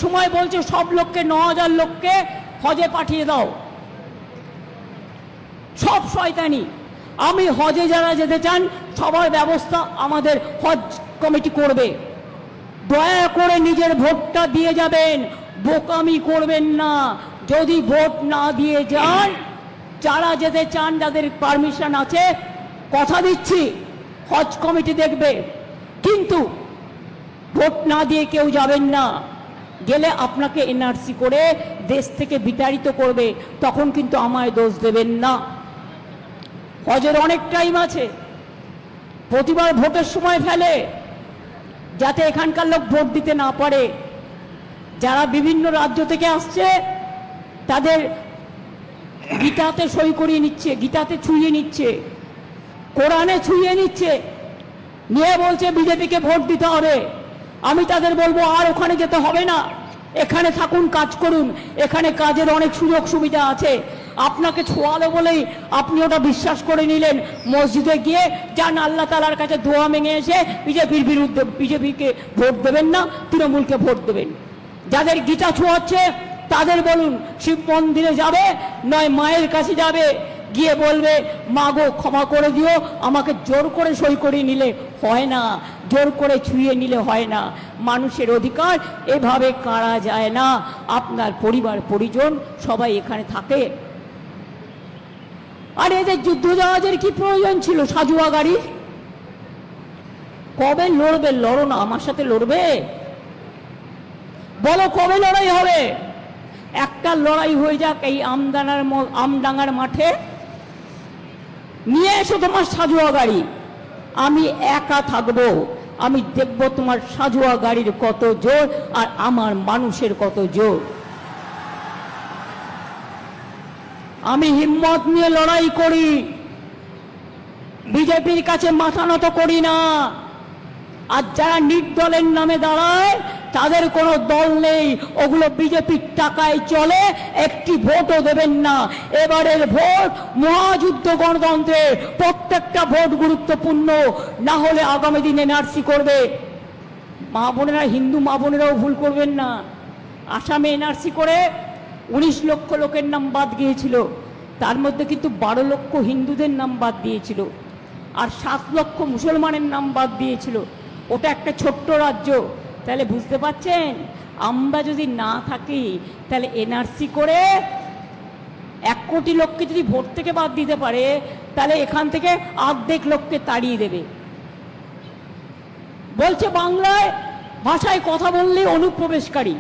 সময় বলছে সব লোককে 9,000 লোককে হজে পাঠিয়ে দাও, সব শয়তানি। আমি হজে যারা যেতে চান সবার ব্যবস্থা আমাদের হজ কমিটি করবে। দয়া করে নিজের ভোটটা দিয়ে যাবেন, বোকামি করবেন না। যদি ভোট না দিয়ে যান, যারা যেতে চান, যাদের পারমিশন আছে, কথা দিচ্ছি হজ কমিটি দেখবে। কিন্তু ভোট না দিয়ে কেউ যাবেন না, গেলে আপনাকে এনআরসি করে দেশ থেকে বিতাড়িত করবে, তখন কিন্তু আমায় দোষ দেবেন না। হজের অনেক টাইম আছে, প্রতিবার ভোটের সময় ফেলে যাতে এখানকার লোক ভোট দিতে না পারে। যারা বিভিন্ন রাজ্য থেকে আসছে তাদের গীতাতে সই করিয়ে নিচ্ছে, গীতাতে ছুঁয়ে নিচ্ছে, কোরআনে ছুঁয়ে নিচ্ছে, নিয়ে বলছে বিজেপিকে ভোট দিতে হবে। আমি তাদের বলবো আর ওখানে যেতে হবে না, এখানে থাকুন, কাজ করুন, এখানে কাজের অনেক সুযোগ সুবিধা আছে। আপনাকে ছোঁয়ালো বলেই আপনি ওটা বিশ্বাস করে নিলেন, মসজিদে গিয়ে যান আল্লাহ তাআলার কাছে দোয়া মেঙে এসে বিজেপির বিরুদ্ধে, বিজেপিকে ভোট দেবেন না, তৃণমূলকে ভোট দেবেন। যাদের গীতা ছোঁয়াচ্ছে তাদের বলুন শিব মন্দিরে যাবে, নয় মায়ের কাছে যাবে, গিয়ে বলবে মা গো ক্ষমা করে দিও, আমাকে জোর করে সই করিয়ে নিলে হয় না, জোর করে ছুঁয়ে নিলে হয় না। মানুষের অধিকার এভাবে কাড়া যায় না। আপনার পরিবার পরিজন সবাই এখানে থাকে। আর এদের যুদ্ধ জাহাজের কি প্রয়োজন ছিল? সাজুয়া গাড়ি কবে লড়বে? লড়ো না, আমার সাথে লড়বে? বলো কবে লড়াই হবে? একটা লড়াই হয়ে যাক এই আমডাঙ্গার মাঠে, নিয়ে এসো তোমার সাজুয়া গাড়ি, আমি একা থাকবো, আমি দেখবো তোমার সাজুয়া গাড়ির কত জোর আর আমার মানুষের কত জোর। আমি হিম্মত নিয়ে লড়াই করি, বিজেপির কাছে মাথা নত করি না। আর যারা নির্দলের নামে দাঁড়ায় তাদের কোনো দল নেই, ওগুলো বিজেপির টাকায় চলে, একটি ভোটও দেবেন না। এবারের ভোট মহাযুদ্ধ গণতন্ত্রের, প্রত্যেকটা ভোট গুরুত্বপূর্ণ, না হলে আগামী দিনে এনআরসি করবে। মা বোনেরা, হিন্দু মা বোনেরাও ভুল করবেন না। আসামে এনআরসি করে 19 লক্ষ লোকের নাম বাদ গিয়েছিল, তার মধ্যে কিন্তু 12 লক্ষ হিন্দুদের নাম বাদ দিয়েছিল, আর 7 লক্ষ মুসলমানের নাম বাদ দিয়েছিল। ওটা একটা ছোট্ট রাজ্য। তাহলে বুঝতে পারছেন, আমরা যদি না থাকি তাহলে এনআরসি করে 1 কোটি লোককে যদি ভোট থেকে বাদ দিতে পারে, তাহলে এখান থেকে অর্ধেক লোককে তাড়িয়ে দেবে। বলছে বাংলায় ভাষায় কথা বললে অনুপ্রবেশকারী,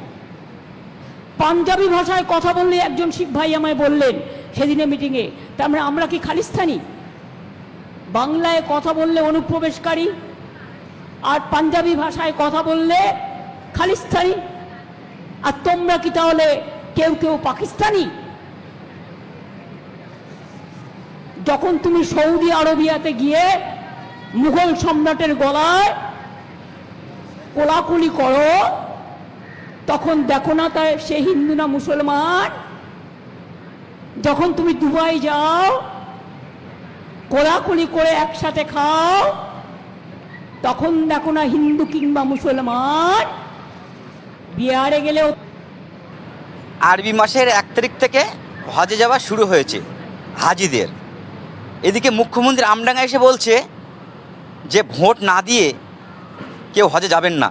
পাঞ্জাবি ভাষায় কথা বললে, একজন শিখ ভাই আমায় বললেন সেদিনে মিটিংয়ে, তার মানে আমরা কি খালিস্তানি? বাংলায় কথা বললে অনুপ্রবেশকারী আর পাঞ্জাবি ভাষায় কথা বললে খালিস্তানি, আর তোমরা কি তাহলে কেউ কেউ পাকিস্তানি? যখন তুমি সৌদি আরবিয়াতে গিয়ে মুঘল সম্রাটের গলায় কোলাকুলি করো, তখন দেখো না তাই সে হিন্দু না মুসলমান? যখন তুমি দুবাই যাও, কোলাকুলি করে একসাথে খাও, তখন দেখো না হিন্দু কিংবা মুসলমান? বিহারে গেলেও আরবি মাসের 1 তারিখ থেকে হজে যাওয়া শুরু হয়েছে হাজিদের। এদিকে মুখ্যমন্ত্রী আমডাঙ্গা এসে বলছে যে ভোট না দিয়ে কেউ হজে যাবেন না,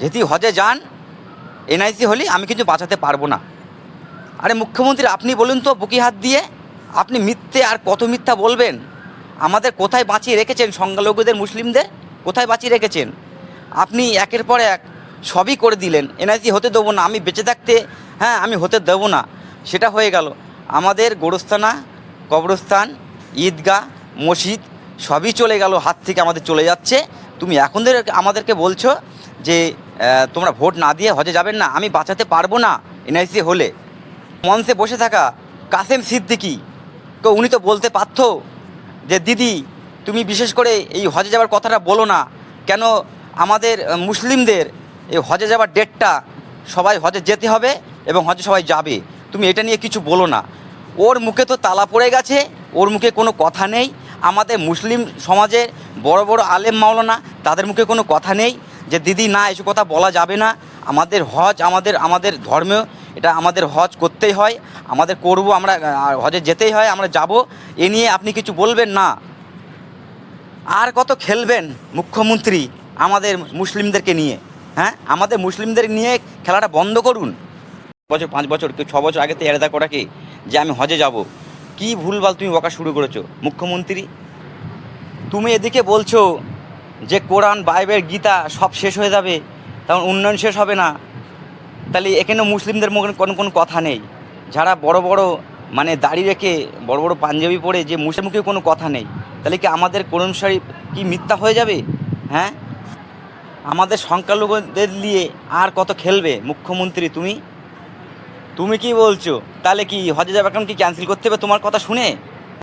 যদি হজে যান এনআইসি হলে আমি কিন্তু বাঁচাতে পারবো না। আরে মুখ্যমন্ত্রী, আপনি বলুন তো বুকি হাত দিয়ে, আপনি মিথ্যে আর কত মিথ্যা বলবেন? আমাদের কোথায় বাঁচিয়ে রেখেছেন? সংখ্যালঘুদের, মুসলিমদের কোথায় বাঁচিয়ে রেখেছেন? আপনি একের পর এক সবই করে দিলেন। এনআইসি হতে দেবো না, আমি বেঁচে থাকতে, হ্যাঁ আমি হতে দেবো না, সেটা হয়ে গেল। আমাদের গোরস্থানা, কবরস্থান, ঈদগাহ, মসজিদ সবই চলে গেল, হাত থেকে আমাদের চলে যাচ্ছে। তুমি এখন আমাদেরকে বলছো যে তোমরা ভোট না দিয়ে হজে যাবেন না, আমি বাঁচাতে পারবো না এনআইসি হলে। মঞ্চে বসে থাকা কাসেম সিদ্দিকী, তো উনি তো বলতে পারত যে দিদি তুমি বিশেষ করে এই হজে যাওয়ার কথাটা বলো না কেন, আমাদের মুসলিমদের এই হজে যাওয়ার ডেটটা, সবাই হজে যেতে হবে এবং হজে সবাই যাবে, তুমি এটা নিয়ে কিছু বলো না। ওর মুখে তো তালা পড়ে গেছে, ওর মুখে কোনো কথা নেই। আমাদের মুসলিম সমাজের বড় বড় আলেম মাওলানা, তাদের মুখে কোনো কথা নেই। যে দিদি না এসব কথা বলা যাবে না, আমাদের হজ আমাদের ধর্মেও এটা আমাদের হজ করতেই হয়, আমাদের করব, আমরা হজে যেতেই হয়, আমরা যাব, এ নিয়ে আপনি কিছু বলবেন না? আর কত খেলবেন মুখ্যমন্ত্রী আমাদের মুসলিমদেরকে নিয়ে? হ্যাঁ, আমাদের মুসলিমদের নিয়ে খেলাটা বন্ধ করুন। 5 বছর কেউ 6 বছর আগে তো এরাদা করা কি যে আমি হজে যাব? কি ভুলভাল তুমি বকা শুরু করেছো মুখ্যমন্ত্রী। তুমি এদিকে বলছো যে কোরআন, বাইবেল, গীতা সব শেষ হয়ে যাবে, তখন উন্নয়ন শেষ হবে না। তাহলে এখানে মুসলিমদের মুখে কোনো কথা নেই, যারা বড় বড় মানে দাড়ি রেখে বড় বড় পাঞ্জাবি পরে যে মুসলিম মুখে কোনো কথা নেই, তাহলে কি আমাদের কোরআন শরীফ কি মিথ্যা হয়ে যাবে? হ্যাঁ, আমাদের সংখ্যালঘুদের নিয়ে আর কত খেলবে মুখ্যমন্ত্রী তুমি? তুমি কি বলছো? তাহলে কি হজে যাবে এখন কি ক্যান্সেল করতে হবে তোমার কথা শুনে?